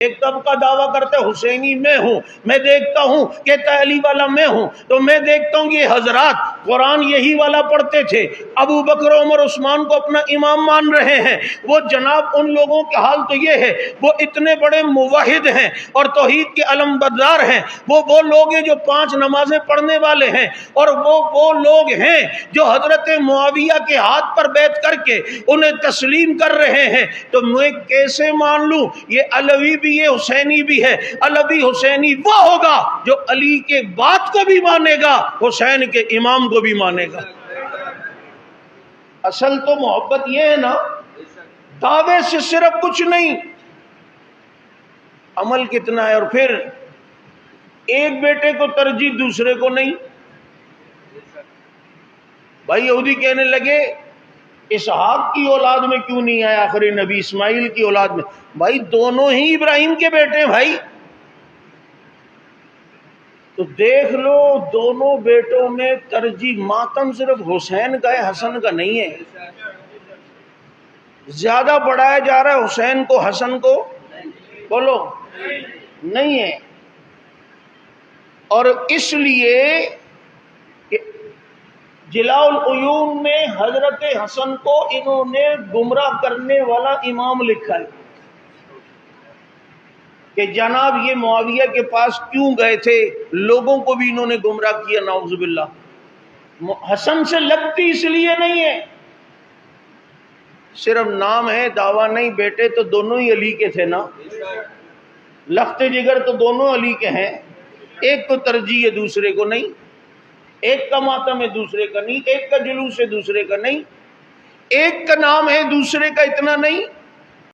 ایک طبقہ دعویٰ کرتے حسینی میں ہوں، میں دیکھتا ہوں کہ علی والا میں ہوں، تو میں دیکھتا ہوں یہ حضرات قرآن یہی والا پڑھتے تھے، ابو بکر عمر عثمان کو اپنا امام مان رہے ہیں۔ وہ جناب ان لوگوں کے حال تو یہ ہے، وہ اتنے بڑے موحد ہیں اور توحید کے علمبردار ہیں، وہ لوگ ہیں جو 5 نمازیں پڑھنے والے ہیں، اور وہ لوگ ہیں جو حضرت معاویہ کے ہاتھ پر بیعت کر کے انہیں تسلیم کر رہے ہیں۔ تو میں کیسے مان لوں یہ علوی بھی ہے حسینی بھی ہے؟ علوی حسینی وہ ہوگا جو علی کے بات کو بھی مانے گا، حسین کے امام کو بھی مانے گا۔ اصل تو محبت یہ ہے نا، دعوے سے صرف کچھ نہیں، عمل کتنا ہے۔ اور پھر ایک بیٹے کو ترجیح دوسرے کو نہیں۔ بھائی یہودی کہنے لگے اسحاق کی اولاد میں کیوں نہیں آیا آخری نبی اسماعیل کی اولاد میں؟ بھائی دونوں ہی ابراہیم کے بیٹے ہیں بھائی، تو دیکھ لو دونوں بیٹوں میں ترجیح۔ ماتم صرف حسین کا ہے، حسن کا نہیں ہے۔ زیادہ بڑھایا جا رہا ہے حسین کو، حسن کو بولو نہیں ہے۔ اور اس لیے جلاء العیون میں حضرت حسن کو انہوں نے گمراہ کرنے والا امام لکھا ہے کہ جناب یہ معاویہ کے پاس کیوں گئے تھے، لوگوں کو بھی انہوں نے گمراہ کیا، نعوذ باللہ۔ حسن سے لگتی اس لیے نہیں ہے، صرف نام ہے، دعویٰ نہیں۔ بیٹے تو دونوں ہی علی کے تھے نا، لخت جگر تو دونوں علی کے ہیں، ایک کو ترجیح ہے دوسرے کو نہیں، ایک کا ماتم ہے دوسرے کا نہیں، ایک کا جلوس ہے دوسرے کا نہیں، ایک کا نام ہے دوسرے کا اتنا نہیں۔